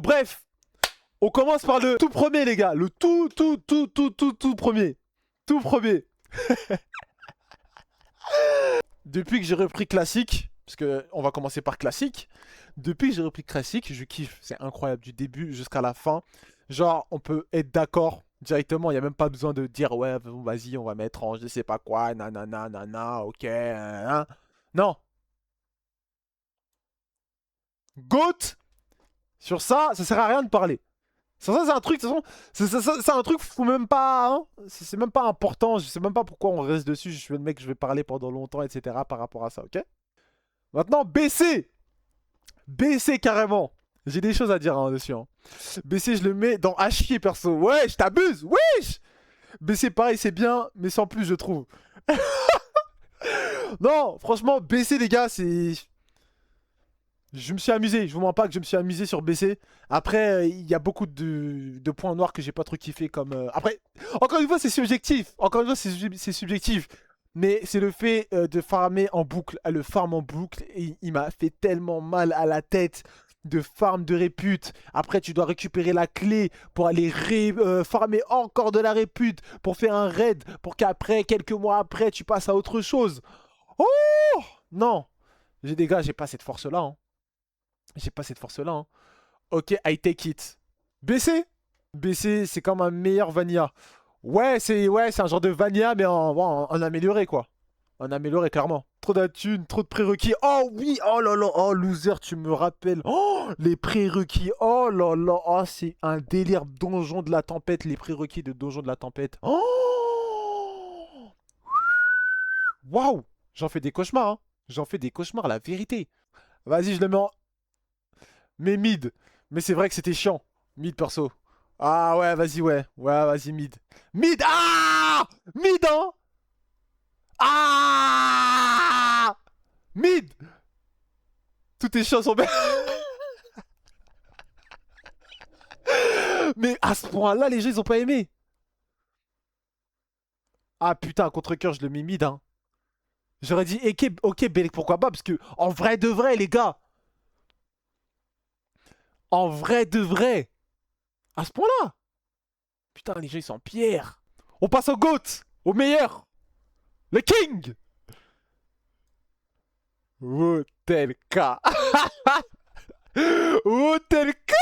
bref. On commence par le tout premier, les gars. Le tout premier. Tout premier. Depuis que j'ai repris classique, parce que on va commencer par classique. Depuis que j'ai repris classique, je kiffe. C'est incroyable du début jusqu'à la fin. Genre, on peut être d'accord directement. Il n'y a même pas besoin de dire ouais, vas-y, on va mettre en je sais pas quoi, nanana, nanana, ok. Non. GOAT. Sur ça sert à rien de parler. Sur ça, c'est un truc, de toute façon, c'est un truc, faut même pas, hein, c'est même pas important, je sais même pas pourquoi on reste dessus, je suis le mec, je vais parler pendant longtemps, etc. par rapport à ça, ok? Maintenant, BC. BC carrément. J'ai des choses à dire hein, dessus. Hein. BC, je le mets dans à chier, perso. Ouais, je t'abuse, wesh. BC, pareil, c'est bien, mais sans plus, je trouve. Non, franchement, BC, les gars, c'est... Je me suis amusé, je vous mens pas que je me suis amusé sur BC. Après, il y a beaucoup de points noirs que j'ai pas trop kiffé comme... Après, encore une fois, c'est subjectif. Encore une fois, c'est subjectif. Mais c'est le fait de farmer en boucle. Le farm en boucle, et il m'a fait tellement mal à la tête de farm de répute. Après, tu dois récupérer la clé pour aller farmer encore de la répute, pour faire un raid, pour qu'après, quelques mois après, tu passes à autre chose. Oh non, j'ai des gars, j'ai pas cette force-là. Hein. J'ai pas cette force-là. Hein. Ok, I take it. BC BC, c'est comme un meilleur Vanilla. Ouais, c'est un genre de Vanilla, mais en amélioré, quoi. En amélioré, clairement. Trop d'attunes, trop de prérequis. Oh oui, oh là là, oh loser, tu me rappelles. Oh, les prérequis, oh là là, oh, c'est un délire donjon de la tempête, les prérequis de donjon de la tempête. Oh waouh, j'en fais des cauchemars, hein. J'en fais des cauchemars, la vérité. Vas-y, je le mets en... Mais mid. Mais c'est vrai que c'était chiant. Mid perso. Ah ouais, vas-y, ouais. Ouais, vas-y, mid. Mid. Ah mid, hein. Ah mid. Tout est chiant sur... Mais à ce point-là, les gens, ils ont pas aimé. Ah putain, contre-cœur, je le mets mid, hein. J'aurais dit, ok, Belek, pourquoi pas? Parce que, en vrai de vrai, les gars. En vrai de vrai. À ce point-là. Putain, les gens, ils sont en pierre. On passe au GOAT. Au meilleur. Le King. Wotelka. Wotelka.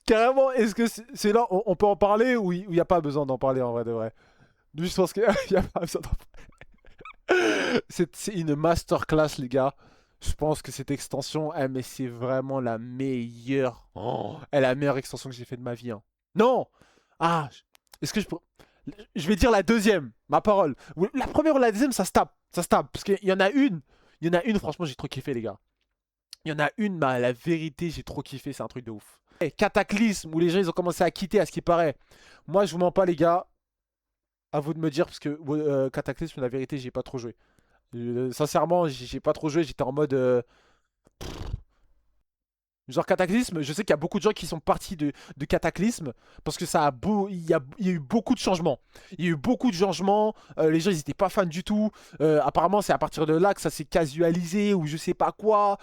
Carrément, est-ce que c'est là, on peut en parler ou il n'y a pas besoin d'en parler en vrai de vrai? Je pense qu'il n'y a pas besoin d'en parler. C'est une masterclass, les gars. Je pense que cette extension, mais c'est vraiment la meilleure. Oh, la meilleure extension que j'ai fait de ma vie. Hein. Non. Ah, est-ce que je peux... Je vais dire la deuxième, ma parole. La première ou la deuxième, ça se tape. Ça se tape. Parce qu'il y en a une. Il y en a une, franchement, j'ai trop kiffé, les gars. Il y en a une, mais la vérité, j'ai trop kiffé. C'est un truc de ouf. Hey, Cataclysme, où les gens, ils ont commencé à quitter, à ce qui paraît. Moi, je vous mens pas, les gars. À vous de me dire, parce que Cataclysme, la vérité, j'ai pas trop joué. Sincèrement, j'ai pas trop joué. J'étais en mode... Genre Cataclysme, je sais qu'il y a beaucoup de gens qui sont partis de Cataclysme parce que ça a il y a eu beaucoup de changements. Il y a eu beaucoup de changements, les gens ils étaient pas fans du tout. Apparemment c'est à partir de là que ça s'est casualisé ou je sais pas quoi.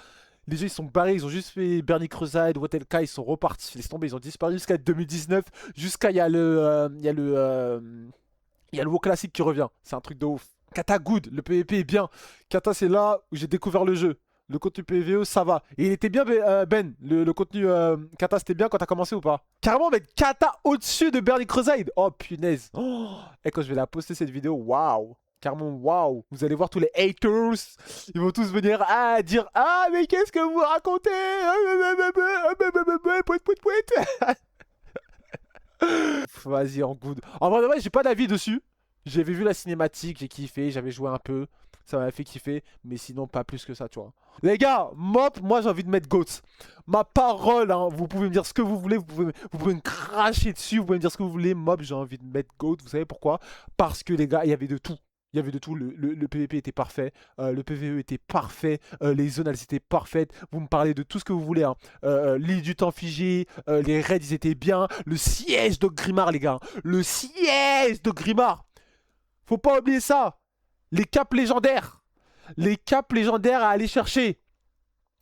Les gens ils sont barrés, ils ont juste fait Burning Crusade, Wotelka, ils sont repartis, laisse tomber, ils ont disparu jusqu'à 2019, jusqu'à il y a le WoW classique qui revient. C'est un truc de ouf. Kata good, le PvP est bien. Kata c'est là où j'ai découvert le jeu. Le contenu PVE, ça va. Et il était bien, Ben. Le contenu Kata, c'était bien quand t'as commencé ou pas? Carrément mettre Kata au-dessus de Burning Crusade. Oh, punaise. Oh. Et quand je vais la poster, cette vidéo, waouh. Carrément, waouh. Vous allez voir tous les haters. Ils vont tous venir dire ah, mais qu'est-ce que vous racontez? Vas-y, en good. En vrai, ouais, j'ai pas d'avis dessus. J'avais vu la cinématique, j'ai kiffé, j'avais joué un peu. Ça m'a fait kiffer, mais sinon pas plus que ça, tu vois. Les gars, Mop, moi j'ai envie de mettre GOAT. Ma parole, hein, vous pouvez me dire ce que vous voulez, vous pouvez me cracher dessus, vous pouvez me dire ce que vous voulez. Mop, j'ai envie de mettre GOAT, vous savez pourquoi? Parce que les gars, il y avait de tout. Il y avait de tout, le PVP était parfait, le PVE était parfait, les zones elles étaient parfaites, vous me parlez de tout ce que vous voulez, hein. L'île du temps figé, les raids ils étaient bien, le siège de Grimard les gars, le siège de Grimard. Faut pas oublier ça. Les caps légendaires. Les caps légendaires à aller chercher.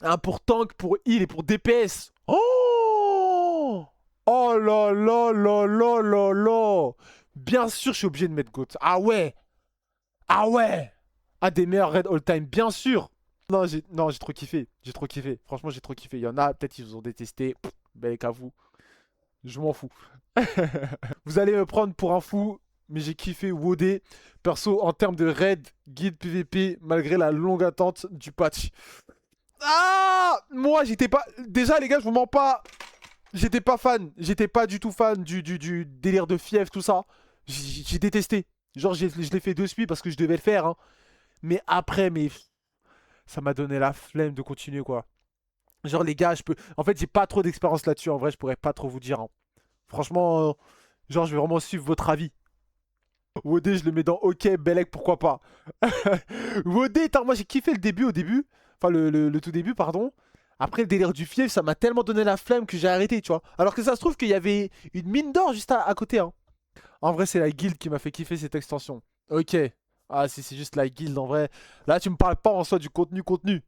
Un pour tank, pour heal et pour DPS. Oh! Oh là là là là là là! Bien sûr, je suis obligé de mettre GOAT. Ah ouais! Ah ouais! Un des meilleurs raids all-time, bien sûr! Non, j'ai trop kiffé. J'ai trop kiffé. Franchement, j'ai trop kiffé. Il y en a, peut-être, ils vous ont détesté. Pff, ben, qu'à vous. Je m'en fous. Vous allez me prendre pour un fou, mais j'ai kiffé WoD. Perso, en termes de raid, guide PVP, malgré la longue attente du patch. Ah! Moi, j'étais pas. Déjà, les gars, je vous mens pas. J'étais pas fan. J'étais pas du tout fan du délire de fief, tout ça. J'ai détesté. Genre, je l'ai fait de suite parce que je devais le faire. Hein. Mais après, ça m'a donné la flemme de continuer, quoi. Genre, les gars, je peux. En fait, j'ai pas trop d'expérience là-dessus. En vrai, je pourrais pas trop vous dire. Hein. Franchement, genre, je vais vraiment suivre votre avis. WoD, je le mets dans OK, Belek, pourquoi pas. WoD, moi j'ai kiffé le début au début. Enfin, le tout début, pardon. Après, le délire du fief, ça m'a tellement donné la flemme que j'ai arrêté, tu vois. Alors que ça se trouve qu'il y avait une mine d'or juste à côté, hein. En vrai, c'est la guilde qui m'a fait kiffer cette extension. Ok. Ah, si c'est juste la guilde, en vrai. Là, tu me parles pas en soi du contenu.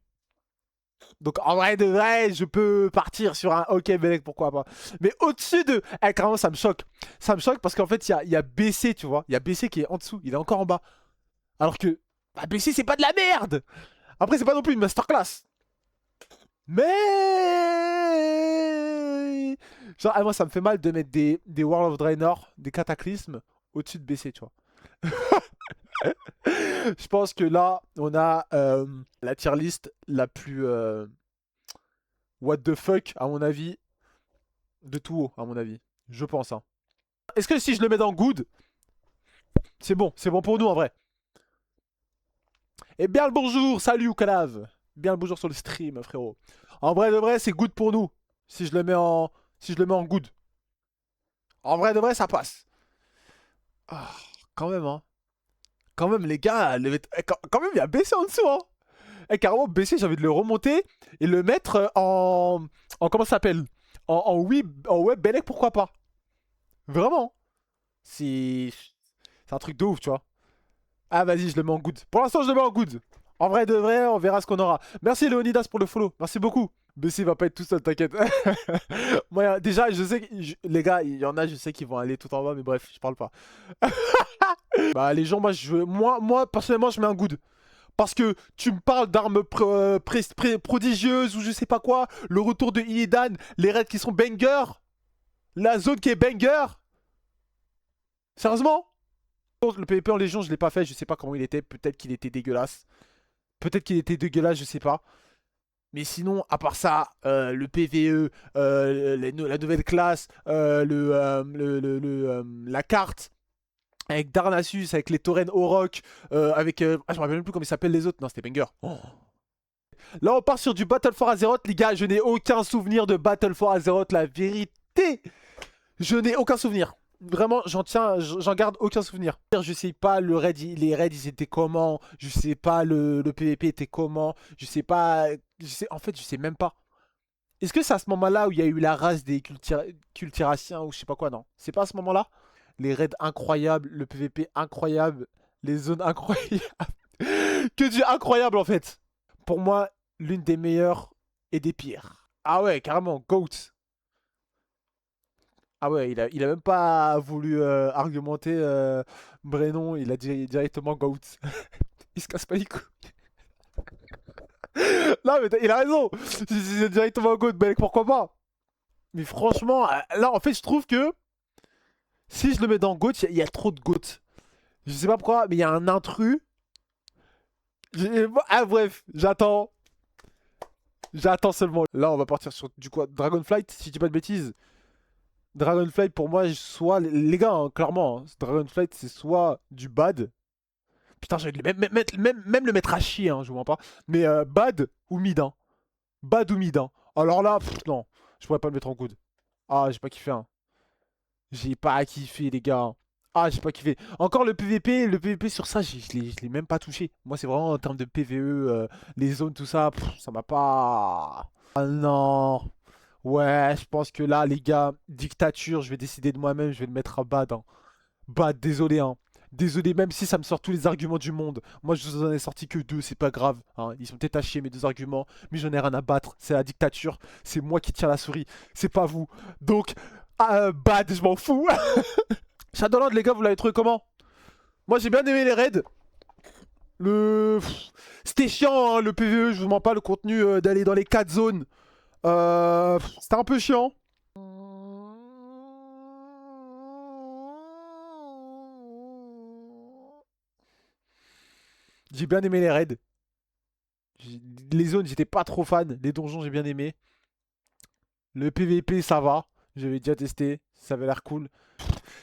Donc en vrai de vrai, je peux partir sur un OK Belek, pourquoi pas. Mais au-dessus de... Eh, carrément, ça me choque. Ça me choque parce qu'en fait, il y a BC, tu vois. Il y a BC qui est en dessous, il est encore en bas. Alors que bah, BC, c'est pas de la merde. Après, c'est pas non plus une masterclass. Mais... Genre, moi, ça me fait mal de mettre des World of Draenor, des cataclysmes, au-dessus de BC, tu vois. Je pense que là, on a la tier list la plus... what the fuck, à mon avis, de tout haut, à mon avis. Je pense, hein. Est-ce que si je le mets dans good, c'est bon pour nous en vrai. Et bien le bonjour, salut Oukalave. Bien le bonjour sur le stream, frérot. En vrai de vrai, c'est good pour nous. Si je le mets en, si je le mets en good. En vrai de vrai, ça passe. Ah, quand même, hein. Quand même, les gars, quand même, il y a baissé en dessous, hein. Et carrément, baissé, j'ai envie de le remonter et le mettre en comment ça s'appelle en web Belek, pourquoi pas. Vraiment. C'est un truc de ouf, tu vois. Ah, vas-y, je le mets en good. Pour l'instant, je le mets en good. En vrai de vrai, on verra ce qu'on aura. Merci Léonidas pour le follow. Merci beaucoup. BC va pas être tout seul, t'inquiète. Moi, déjà, je sais que les gars, il y en a, je sais qu'ils vont aller tout en bas, mais bref, je parle pas. Bah, les gens, moi, personnellement, je mets un good. Parce que tu me parles d'armes prodigieuses ou je sais pas quoi, le retour de Illidan, les raids qui sont banger, la zone qui est banger. Sérieusement? Le PvP en Légion, je l'ai pas fait, je sais pas comment il était. Peut-être qu'il était dégueulasse. Peut-être qu'il était dégueulasse, je sais pas. Mais sinon, à part ça, le PvE, la nouvelle classe, la carte, avec Darnassus, avec les taurennes Auroch, avec... je me rappelle même plus comment ils s'appellent les autres. Non, c'était banger. Oh. Là, on part sur du Battle for Azeroth, les gars. Je n'ai aucun souvenir de Battle for Azeroth, la vérité. Je n'ai aucun souvenir. Vraiment, j'en garde aucun souvenir. Je sais pas les raids ils étaient comment. Je sais pas le PVP était comment. Je sais pas. En fait, je sais même pas. Est-ce que c'est à ce moment-là où il y a eu la race des cultiraciens ou je sais pas quoi, non? C'est pas à ce moment-là? Les raids incroyables, le PVP incroyable, les zones incroyables. Que du incroyable en fait. Pour moi, l'une des meilleures et des pires. Ah ouais, carrément, GOAT. Ah ouais, il a même pas voulu argumenter Brennon, il a dit directement GOAT. Il se casse pas les couilles. Non mais il a raison. C'est directement GOAT, mec, pourquoi pas. Mais franchement, là en fait je trouve que si je le mets dans GOAT, il y a trop de GOAT. Je sais pas pourquoi, mais il y a un intrus. Ah bref, j'attends. J'attends seulement. Là on va partir sur du quoi, Dragonflight, si je dis pas de bêtises. Dragonflight pour moi, soit les gars, hein, clairement, hein, Dragonflight c'est soit du bad. Putain, j'ai même le mettre à chier, hein, je vous mens pas. Mais bad ou mid, hein. Bad ou mid, hein. Alors là, non, je pourrais pas le mettre en good. Ah, j'ai pas kiffé, hein. J'ai pas kiffé, les gars. Ah, j'ai pas kiffé. Encore le PVP sur ça, je l'ai même pas touché. Moi, c'est vraiment en termes de PVE, les zones, tout ça, ça m'a pas. Ah non. Ouais, je pense que là, les gars, dictature, je vais décider de moi-même, je vais le mettre à bad, hein. Bad, désolé, hein. Désolé, même si ça me sort tous les arguments du monde. Moi, je vous en ai sorti que 2, c'est pas grave. Hein. Ils sont peut-être à chier, mes 2 arguments. Mais j'en ai rien à battre. C'est la dictature. C'est moi qui tiens la souris. C'est pas vous. Donc, bad, je m'en fous. Shadowland, les gars, vous l'avez trouvé comment? Moi, j'ai bien aimé les raids. C'était chiant, hein, le PvE, je vous mens pas, le contenu d'aller dans les 4 zones. C'était un peu chiant. J'ai bien aimé les raids. Les zones, j'étais pas trop fan. Les donjons, j'ai bien aimé. Le PVP, ça va. J'avais déjà testé. Ça avait l'air cool.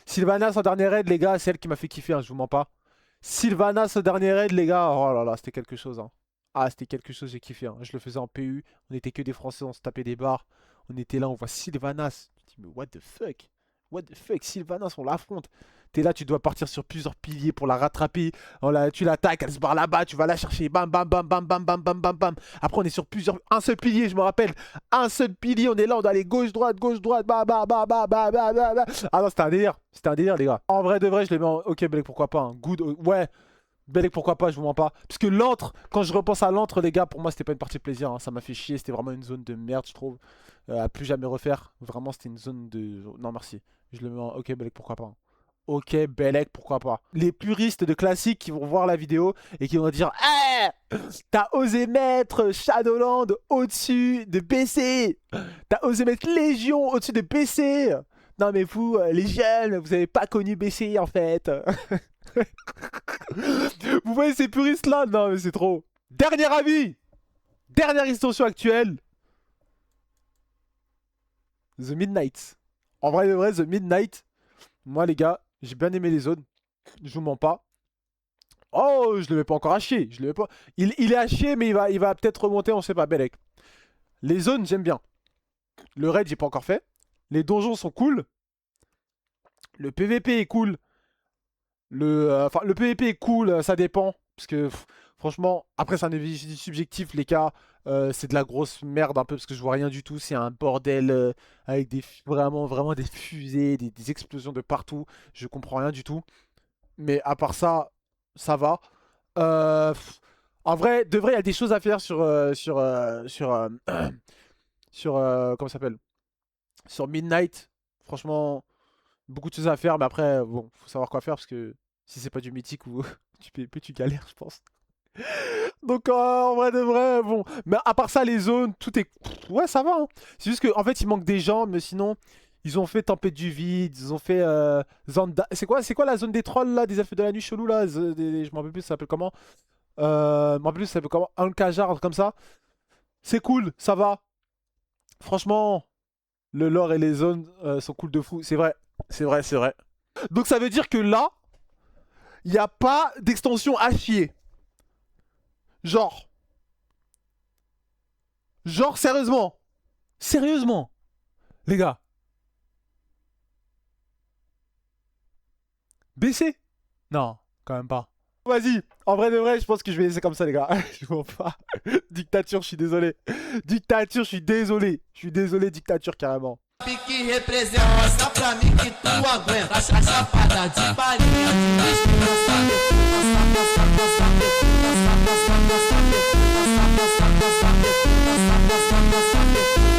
Sylvanas en dernier raid, les gars, c'est elle qui m'a fait kiffer, hein, je vous mens pas. Sylvanas au dernier raid, les gars, oh là là, c'était quelque chose. Hein. Ah, c'était quelque chose, j'ai kiffé. Hein. Je le faisais en PU. On était que des Français, on se tapait des barres. On était là, on voit Sylvanas. Tu te dis, mais what the fuck? What the fuck? Sylvanas, on l'affronte. T'es là, tu dois partir sur plusieurs piliers pour la rattraper. Tu l'attaques, elle se barre là-bas, tu vas la chercher. Bam, bam, bam, bam, bam, bam, bam, bam, bam. Après, on est sur plusieurs. Un seul pilier, je me rappelle. Un seul pilier, on est là, on doit aller gauche, droite, bah, bah, bah, bah, bah, bah, bah, bah. Ah non, c'était un délire. C'était un délire, les gars. En vrai, de vrai, je les mets en. Ok, Belek, pourquoi pas. Hein. Good. Ouais. Belek, pourquoi pas, je vous mens pas. Parce que l'antre, quand je repense à l'antre, les gars, pour moi, c'était pas une partie de plaisir. Hein. Ça m'a fait chier. C'était vraiment une zone de merde, je trouve. À plus jamais refaire. Vraiment, c'était une zone de. Non, merci. Je le mets en. Ok, Belek, pourquoi pas. Ok, Belek, pourquoi pas. Les puristes de classique qui vont voir la vidéo et qui vont dire hey, t'as osé mettre Shadowland au-dessus de BC. T'as osé mettre Légion au-dessus de BC. Non mais vous, les jeunes, vous avez pas connu BC en fait. Vous voyez ces puristes là? Non mais c'est trop. Dernier avis. Dernière extension actuelle. The Midnight. En vrai de vrai, The Midnight. Moi les gars, j'ai bien aimé les zones. Je vous mens pas. Oh, je le mets pas encore à chier. Je le mets pas. Il est à chier, mais il va peut-être remonter, on sait pas. Belek. Les zones, j'aime bien. Le raid, j'ai pas encore fait. Les donjons sont cool. Le PVP est cool. Le PVP est cool, ça dépend. Parce que franchement, après c'est un avis subjectif, les cas. C'est de la grosse merde un peu parce que je vois rien du tout. C'est un bordel avec vraiment des fusées, des explosions de partout. Je comprends rien du tout. Mais à part ça, ça va. En vrai, de vrai, il y a des choses à faire comment ça s'appelle? Sur Midnight. Franchement, beaucoup de choses à faire, mais après, bon, faut savoir quoi faire parce que si c'est pas du mythique ou du PvP, tu galères, je pense. Donc, en vrai de vrai, bon. Mais à part ça, les zones, tout est. Ouais, ça va. Hein. C'est juste qu'en fait, il manque des gens, mais sinon, ils ont fait Tempête du Vide, ils ont fait. C'est quoi la zone des trolls là, des effets de la nuit chelou là? Je m'en rappelle plus, ça s'appelle comment? Je m'en rappelle plus, ça s'appelle comment? Alcajar, un truc comme ça. C'est cool, ça va. Franchement, le lore et les zones sont cool de fou. C'est vrai, c'est vrai, c'est vrai. Donc ça veut dire que là, il n'y a pas d'extension à chier. Genre. Genre, sérieusement. Sérieusement. Les gars. BC? Non, quand même pas. Vas-y, en vrai de vrai, je pense que je vais laisser comme ça, les gars. Je vois pas. Dictature, je suis désolé. Dictature, je suis désolé. Je suis désolé, dictature, carrément. Que representa, mostra pra mim que tu aguenta. A chapada de balinha, de